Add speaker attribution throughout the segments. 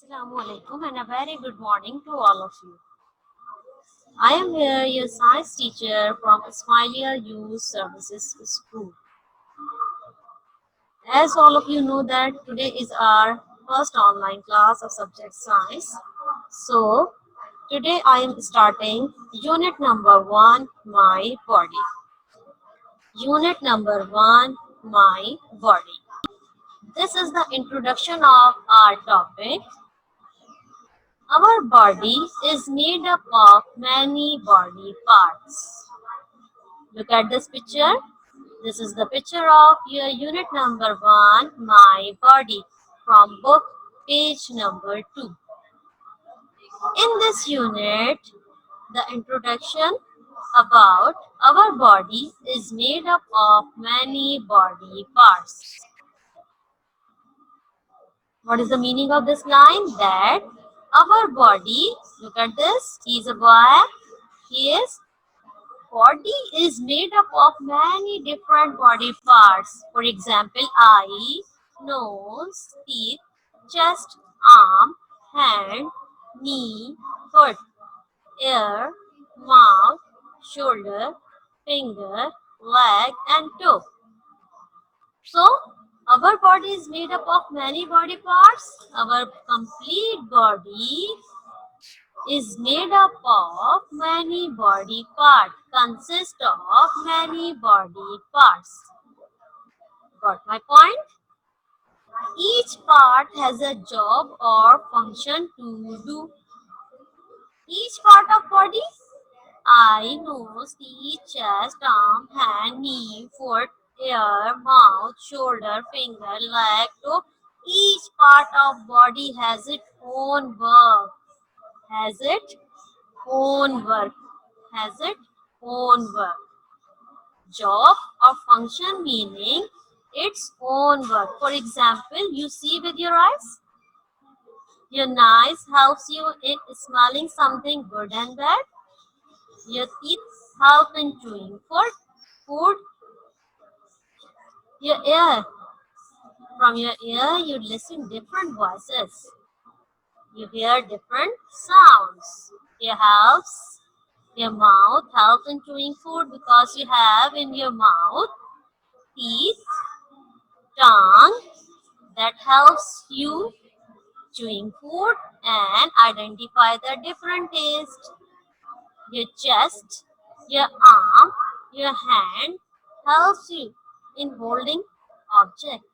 Speaker 1: Assalamu alaikum and a very good morning to all of you. I am here, your science teacher from Ismailia Youth Services School. As all of you know that today is our first online class of subject science. So today I am starting unit number 1, my body. Unit number 1, my body. This is the introduction of our topic. Our body is made up of many body parts. Look at this picture. This is the picture of your unit number 1, My Body, from book page number 2. In this unit, the introduction about our body is made up of many body parts. What is the meaning of this line? That our body, look at this, he is a boy, his body is made up of many different body parts. For example, eye, nose, teeth, chest, arm, hand, knee, foot, ear, mouth, shoulder, finger, leg, and toe. So, our body is made up of many body parts. Our complete body is made up of many body parts, consist of many body parts. Got my point? Each part has a job or function to do. Each part of body, eye, nose, teeth, chest, arm, hand, knee, foot, ear, mouth, shoulder, finger, leg, toe. Each part of body has its own work. Has its own work. Has its own work. Job or function meaning its own work. For example, you see with your eyes. Your nose helps you in smelling something good and bad. Your teeth help in chewing food. Your ear, from your ear you listen different voices. You hear different sounds. It helps. Your mouth helps in chewing food because you have in your mouth teeth, tongue that helps you chewing food and identify the different taste. Your chest, your arm, your hand helps you in holding object.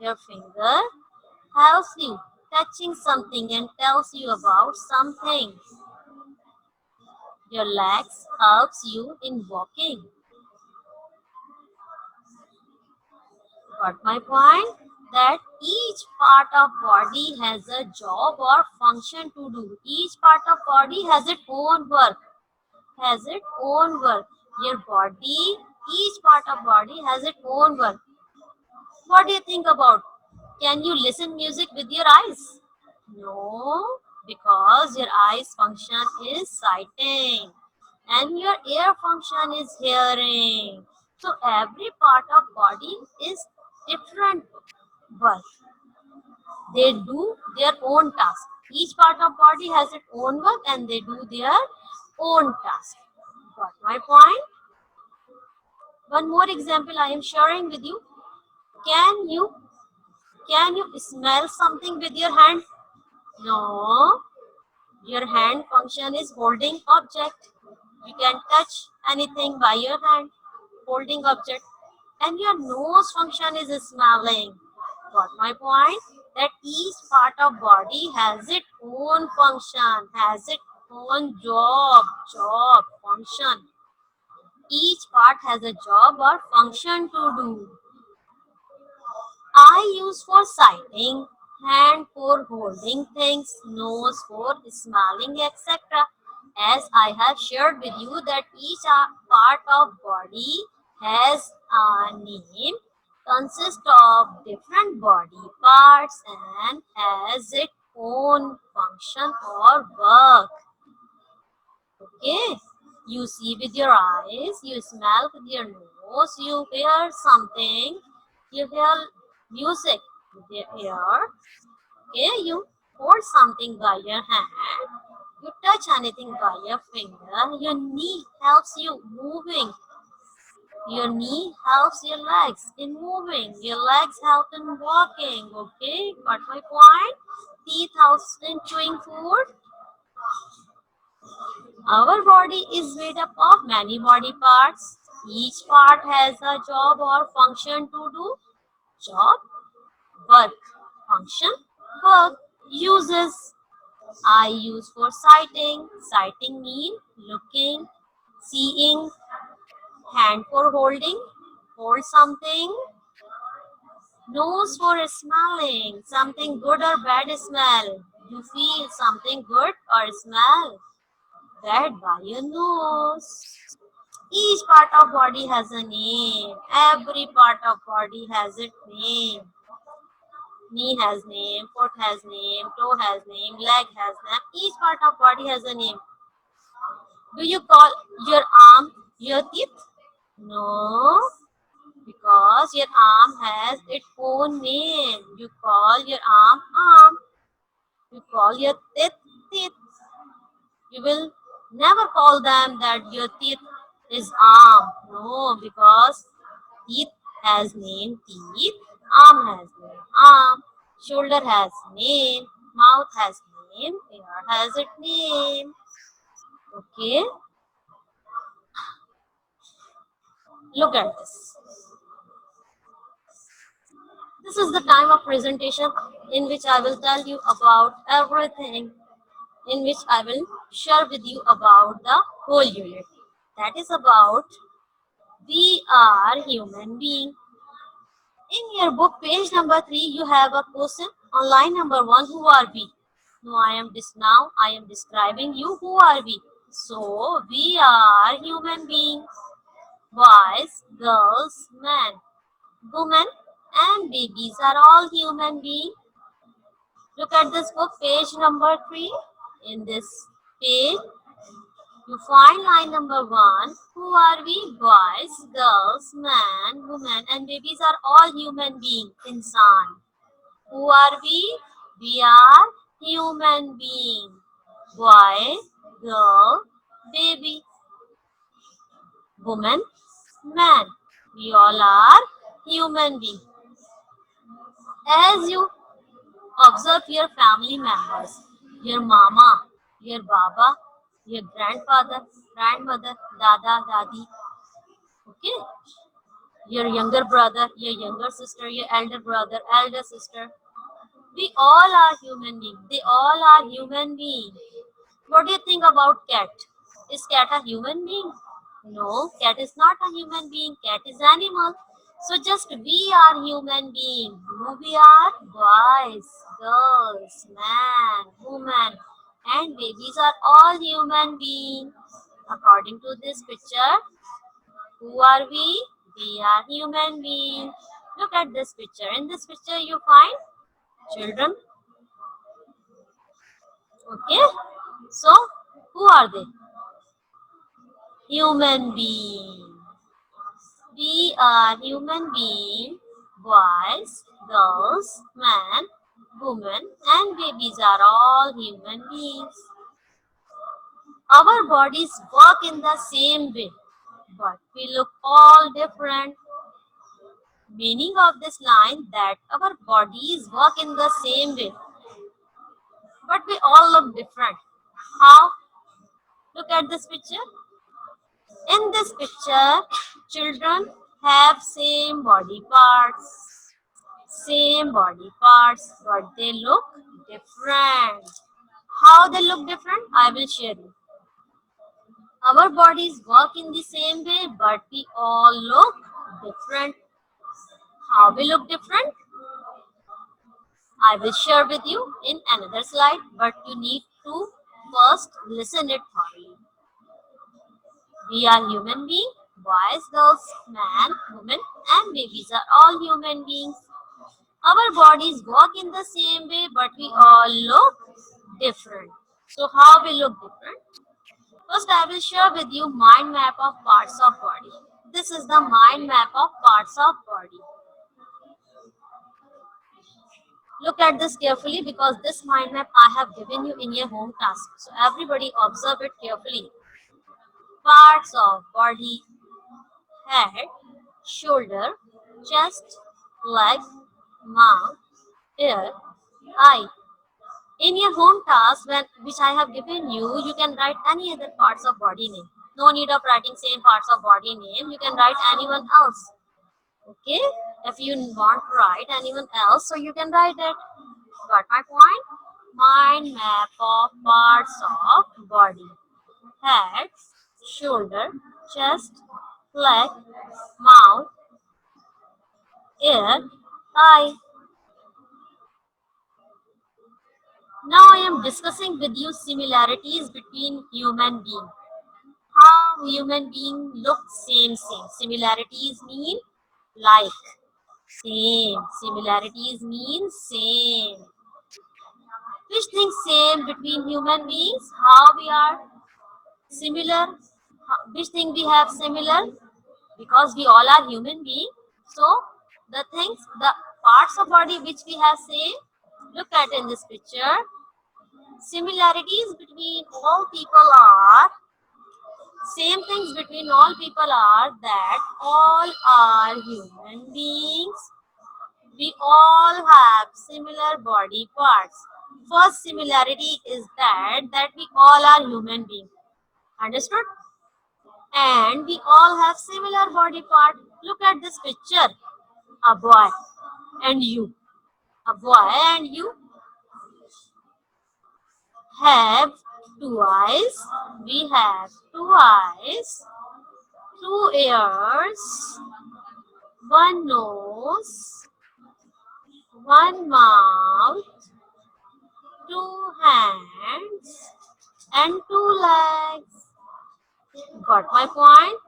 Speaker 1: Your finger helps you touching something and tells you about something. Your legs helps you in walking. Got my point? That each part of body has a job or function to do. Each part of body has its own work. Has its own work. Your body, each part of body has its own work. What do you think about? Can you listen music with your eyes? No, because your eyes function is sighting and your ear function is hearing. So every part of body is different work. They do their own task. Each part of body has its own work and they do their own task. Got my point? One more example I am sharing with you. Can you smell something with your hand? No. Your hand function is holding object. You can touch anything by your hand, holding object. And your nose function is smelling. Got my point? That each part of body has its own function, has its own job, function. Each part has a job or function to do. Eye used for sighting, hand for holding things, nose for smelling, etc. As I have shared with you that each part of body has a name, consists of different body parts and has its own function or work. Okay, you see with your eyes, you smell with your nose, you hear something, you hear music with your ear. Okay, you hold something by your hand, you touch anything by your finger, your knee helps you moving. Your knee helps your legs in moving. Your legs help in walking. Okay, got my point? Teeth helps in chewing food. Our body is made up of many body parts. Each part has a job or function to do. Job, work, function, work, uses. I use for sighting. Sighting mean looking, seeing. Hand for holding, hold something. Nose for smelling, something good or bad smell. You feel something good or smell bad by your nose. Each part of body has a name. Every part of body has its name. Knee has name, foot has name, toe has name, leg has name. Each part of body has a name. Do you call your arm your teeth? No, because your arm has its own name. You call your arm arm. You call your teeth teeth. You will never call them that your teeth is arm. No, because teeth has name teeth, arm has name arm, shoulder has name, mouth has name, ear has its name. Okay, look at this. This is the time of presentation in which I will tell you about everything, in which I will share with you about the whole unit. That is about we are human being. In your book, page number 3, you have a question on line number 1. Who are we? Now I am describing you. Who are we? So we are human beings, boys, girls, men, women, and babies are all human beings. Look at this book, page number 3. In this page, you find line number 1. Who are we? Boys, girls, men, women, and babies are all human beings. Insan. Who are we? We are human beings. Boy, girl, baby, woman, man. We all are human beings. As you observe your family members, your mama, your baba, your grandfather, grandmother, dada, dadi, okay? Your younger brother, your younger sister, your elder brother, elder sister. We all are human beings. They all are human beings. What do you think about cat? Is cat a human being? No, cat is not a human being. Cat is animal. So just we are human beings. Who we are? Boys, girls, man, woman, and babies are all human beings. According to this picture, who are we? We are human beings. Look at this picture. In this picture, you find children. Okay. So, who are they? Human being. We are human being. Boys, girls, men, women, and babies are all human beings. Our bodies work in the same way, but we look all different. Meaning of this line that our bodies work in the same way, but we all look different. How? Look at this picture. In this picture, children have same body parts, but they look different. How they look different? I will share you. Our bodies work in the same way, but we all look different. How we look different? I will share with you in another slide, but you need to first listen it thoroughly. We are human beings, boys, girls, man, women, and babies are all human beings. Our bodies work in the same way, but we all look different. So how we look different? First, I will share with you mind map of parts of body. This is the mind map of parts of body. Look at this carefully because this mind map I have given you in your home task. So everybody observe it carefully. Parts of body: head, shoulder, chest, leg, mouth, ear, eye. In your home task, which I have given you, you can write any other parts of body name. No need of writing same parts of body name. You can write anyone else. Okay? If you want to write anyone else, so you can write it. Got my point? Mind map of parts of body: head, shoulder, chest, leg, mouth, ear, eye. Now I am discussing with you similarities between human beings. How human beings look same. Similarities mean like. Same. Similarities mean same. Which thing same between human beings? How we are similar? Which thing we have similar? Because we all are human beings. So the parts of body which we have same. Look at in this picture. Similarities between all people are Same things between all people are that all are human beings. We all have similar body parts. First similarity is that we all are human beings. Understood? And we all have similar body part. Look at this picture. A boy and you. A boy and you have two eyes. We have two eyes, two ears, one nose, one mouth, two hands, and two legs. Got my point?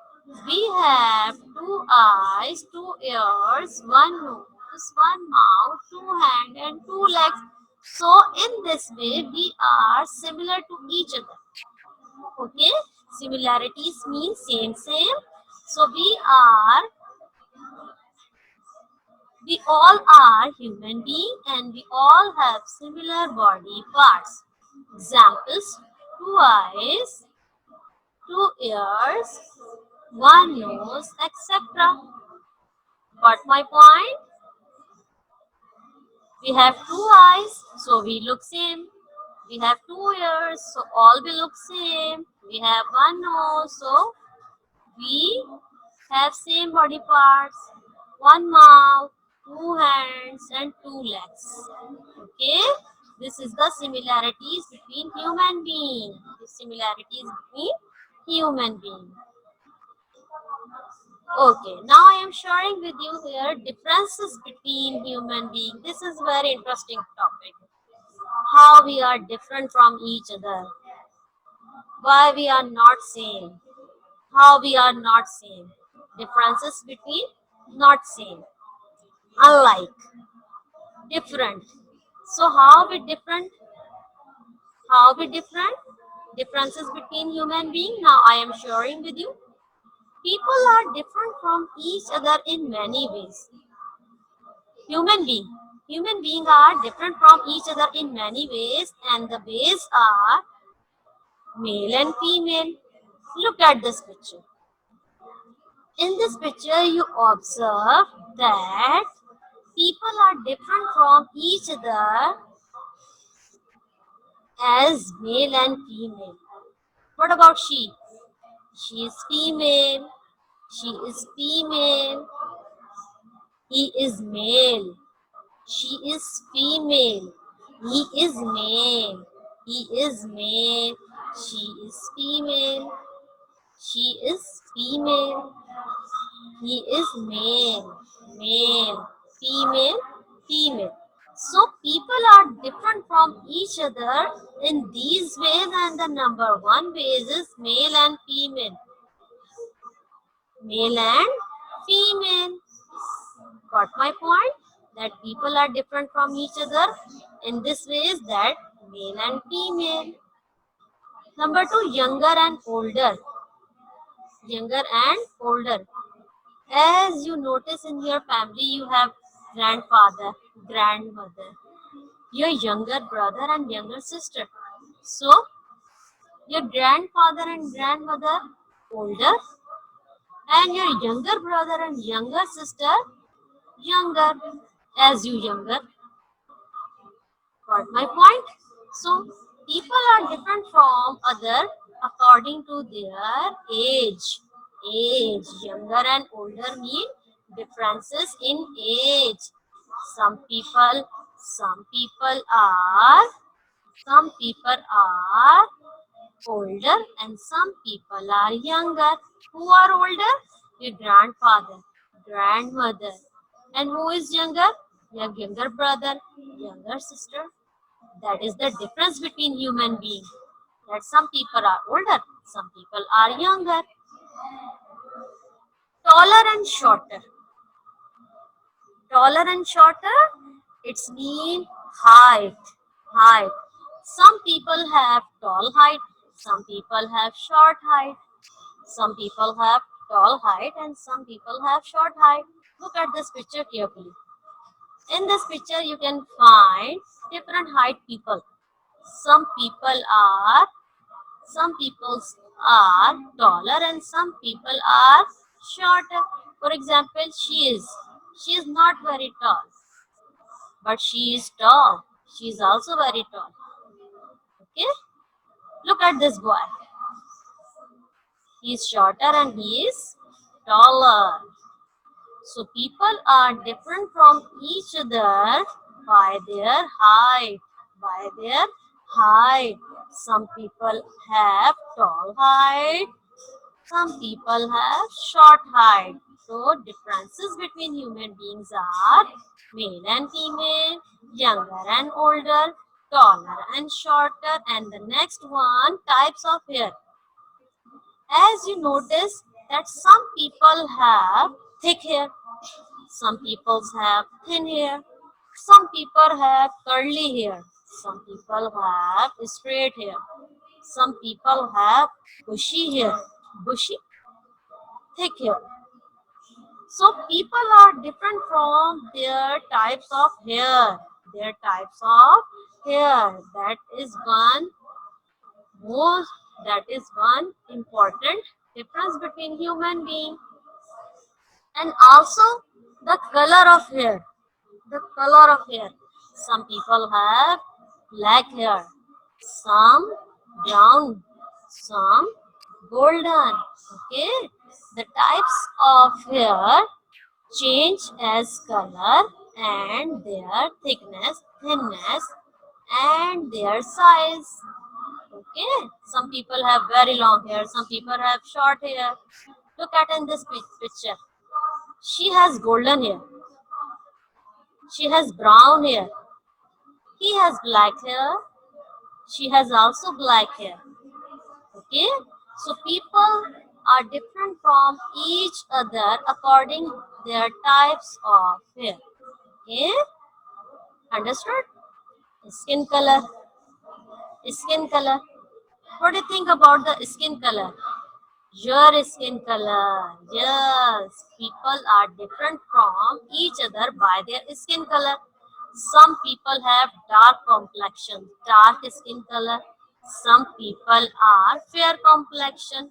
Speaker 1: We have two eyes, two ears, one nose, one mouth, two hands, and two legs. So, in this way, we are similar to each other. Okay? Similarities mean same. So, we all are human beings and we all have similar body parts. Examples: two eyes, two ears, one nose, etc. Got my point? We have two eyes, so we look same. We have two ears, so all will look same. We have one nose, so we have same body parts. One mouth, two hands, and two legs. Okay, this is the similarities between human beings. The similarities between human beings. Okay, now I am sharing with you here differences between human beings. This is very interesting topic. How we are different from each other. Why we are not same. How we are not same. Differences between not same. Unlike. Different. So how we different? How we different? Differences between human beings. Now I am sharing with you. People are different from each other in many ways. Human being. Human beings are different from each other in many ways, and the ways are male and female. Look at this picture. In this picture, you observe that people are different from each other as male and female. What about she? She is female. She is female. He is male. She is female. He is male. He is male. She is female. She is female. He is male. Male. Female. Female. So people are different from each other in these ways, and the number one ways is male and female. Male and female. Got my point? That people are different from each other in this ways, that male and female. Number two, younger and older. Younger and older. As you notice in your family, you have grandfather, grandmother. your younger brother and younger sister. So your grandfather and grandmother older, and your younger brother and younger sister younger, as you younger. Got my point? So people are different from other according to their age. Age, younger and older mean differences in age. Some people, some people are, some people are older and some people are younger. Who are older? Your grandfather, grandmother. And who is younger? Your younger brother, younger sister. That is the difference between human beings. That some people are older, some people are younger. Taller and shorter. Taller and shorter, it's mean height. Height. Some people have tall height, some people have short height. Some people have tall height and some people have short height. Look at this picture carefully. In this picture, you can find different height people. Some people are Some people are taller and some people are shorter. For example, she is not very tall, but she is tall. She is also very tall. Okay, look at this boy. He is shorter and he is taller. So people are different from each other by their height. By their height. Some people have tall height. Some people have short height. So differences between human beings are male and female, younger and older, taller and shorter. And the next one, types of hair. As you notice that some people have thick hair, some people have thin hair, some people have curly hair, some people have straight hair, some people have bushy hair, bushy, thick hair. So people are different from their types of hair. Their types of hair. Most that is one important difference between human being. And also the color of hair. The color of hair. Some people have black hair, some brown, some golden. Okay, the types of hair change as color and their thickness, thinness, and their size. Okay, some people have very long hair, some people have short hair. Look at in this picture. She has golden hair. She has brown hair. He has black hair. She has also black hair. Okay, so people are different from each other according their types of hair. Okay, understood? Skin color. Skin color. What do you think about the skin color? Your skin color. Yes, people are different from each other by their skin color. Some people have dark complexion, dark skin color. Some people are fair complexion.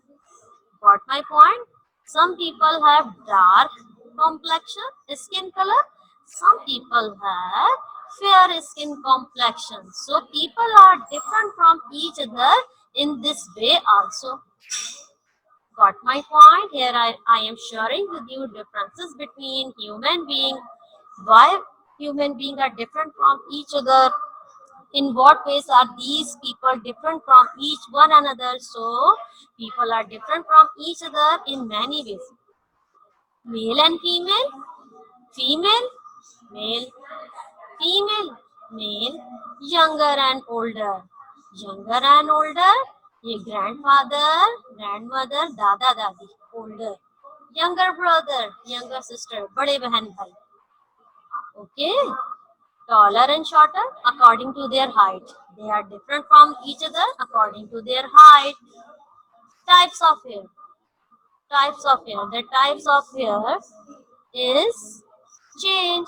Speaker 1: Got my point? Some people have dark complexion, skin color. Some people have fair skin complexion. So people are different from each other in this way also. Got my point? Here I am sharing with you differences between human being. Why human beings are different from each other. In what ways are these people different from each one another? So people are different from each other in many ways. Male and female, female, male, female, male, younger and older, younger and older, your grandfather, grandmother, dada, dadi, older, younger brother, younger sister, bade behan bhai. Okay, taller and shorter according to their height. They are different from each other according to their height. Types of hair. Types of hair. The types of hair is change.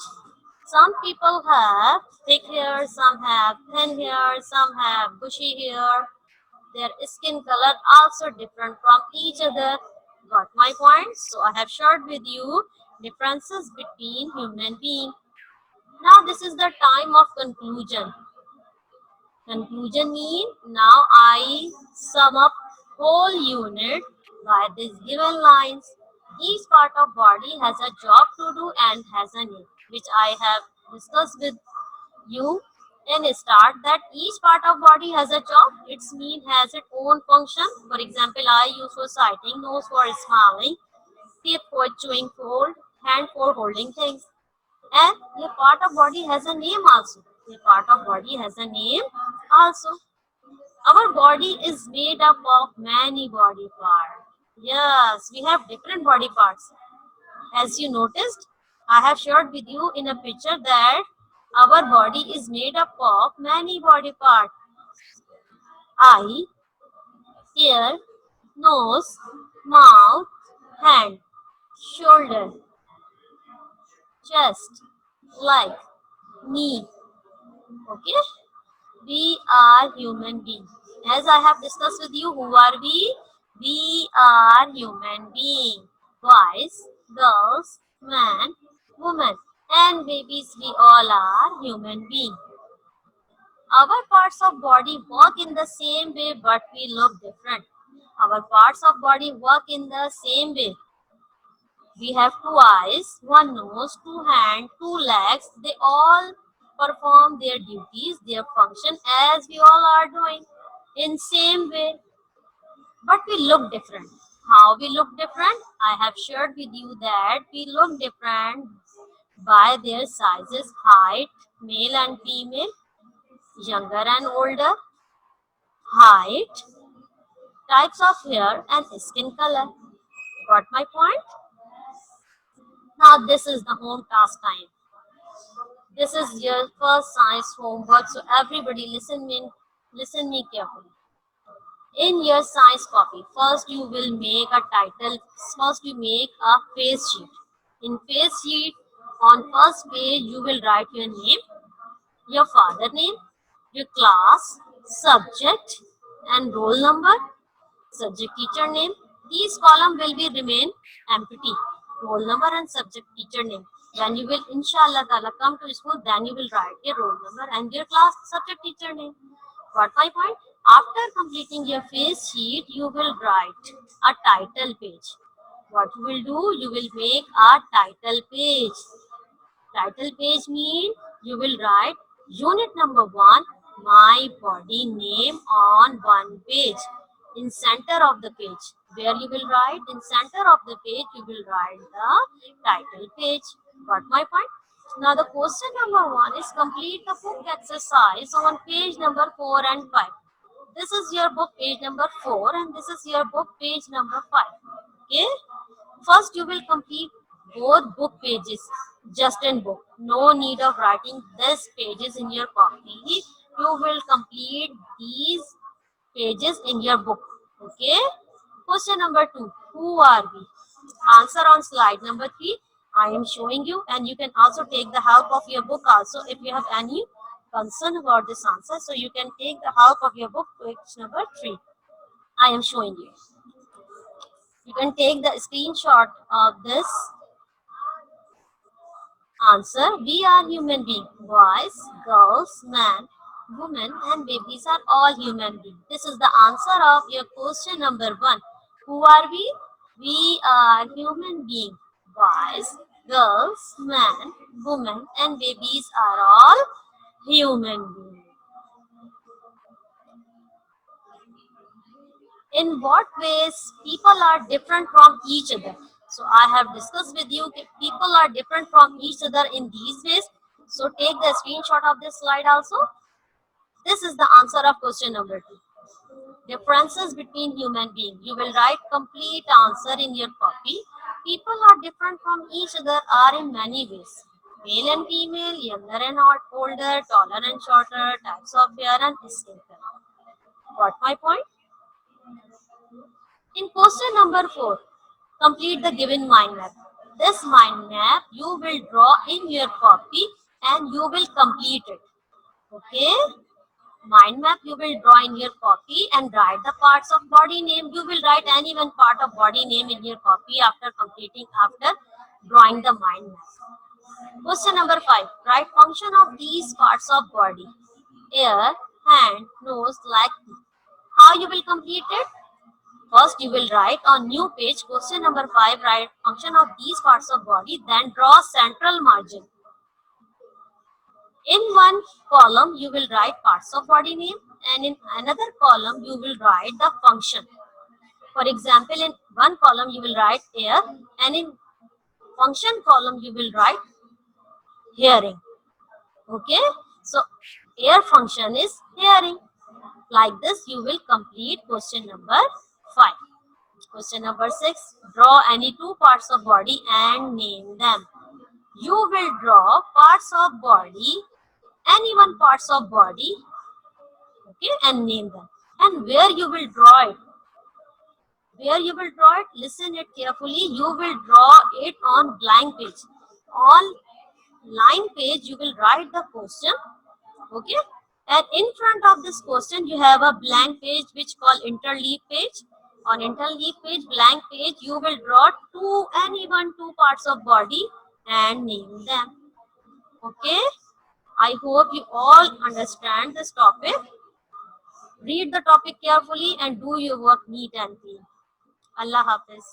Speaker 1: Some people have thick hair, some have thin hair, some have bushy hair. Their skin color also different from each other. Got my point? So I have shared with you differences between human beings. Now this is the time of conclusion. Conclusion means now I sum up whole unit by these given lines. Each part of body has a job to do and has a name, which I have discussed with you in start that each part of body has a job. Its mean has its own function. For example, eye used for sighting, nose for smelling, teeth for chewing food, hand for holding things. And a part of body has a name also. A part of body has a name also. Our body is made up of many body parts. Yes, we have different body parts. As you noticed, I have shared with you in a picture that our body is made up of many body parts. Eye, ear, nose, mouth, hand, shoulder, chest, leg, knee. Okay? We are human beings. As I have discussed with you, who are we? We are human beings. Boys, girls, men, women, and babies. We all are human beings. Our parts of body work in the same way, but we look different. Our parts of body work in the same way. We have two eyes, one nose, two hands, two legs. They all perform their duties, their function as we all are doing in same way. But we look different. How we look different? I have shared with you that we look different by their sizes, height, male and female, younger and older, height, types of hair and skin color. Got my point? Now this is the home task time. This is your first science homework, so everybody listen me carefully. In your science copy, first you will make a title. First you make a face sheet. In face sheet, on first page you will write your name, your father name, your class, subject, and roll number, subject teacher name. These column will be remain empty. Roll number and subject teacher name. When you will inshallah ta'ala come to school, then you will write your roll number and your class subject teacher name. Got my point? After completing your face sheet, you will write a title page. What you will do? You will make a title page. Title page means you will write unit number 1, my body name on one page. In center of the page, where you will write in center of the page, you will write the title page. Got my point? Now the question number 1 is complete the book exercise on page number 4 and 5. This is your book page number 4 and this is your book page number 5. Okay? First you will complete both book pages just in book. No need of writing these pages in your copy. You will complete these pages in your book. Okay? Question number 2. Who are we? Answer on slide number 3. I am showing you and you can also take the help of your book also if you have any concern about this answer. So you can take the help of your book page number 3. I am showing you. You can take the screenshot of this answer. We are human beings. Boys, girls, men, women and babies are all human beings. This is the answer of your question number 1. Who are we? We are human beings. Boys, girls, men, women and babies are all human beings. In what ways people are different from each other? So I have discussed with you that people are different from each other in these ways. So take the screenshot of this slide also. This is the answer of question number 2. Differences between human beings. You will write complete answer in your copy. People are different from each other are in many ways. Male and female, younger and older, taller and shorter, types of hair and skin color. Got my point? In question number 4, complete the given mind map. This mind map you will draw in your copy and you will complete it. Okay? Mind map you will draw in your copy and write the parts of body name. You will write any one part of body name in your copy after drawing the mind map. Question number 5. Write function of these parts of body. Ear, hand, nose, leg. How you will complete it? First you will write on new page question number 5. Write function of these parts of body. Then draw central margin. In one column, you will write parts of body name, and in another column, you will write the function. For example, in one column, you will write ear, and in function column, you will write hearing. Okay? So, ear function is hearing. Like this, you will complete question number 5. Question number 6. Draw any two parts of body and name them. You will draw parts of body, any one parts of body, okay, and name them. And where you will draw it? Where you will draw it? Listen it carefully. You will draw it on blank page. On line page, you will write the question, okay? And in front of this question, you have a blank page which called interleave page. On interleave page, blank page, you will draw two parts of body and name them. Okay? I hope you all understand this topic. Read the topic carefully and do your work neat and clean. Allah Hafiz.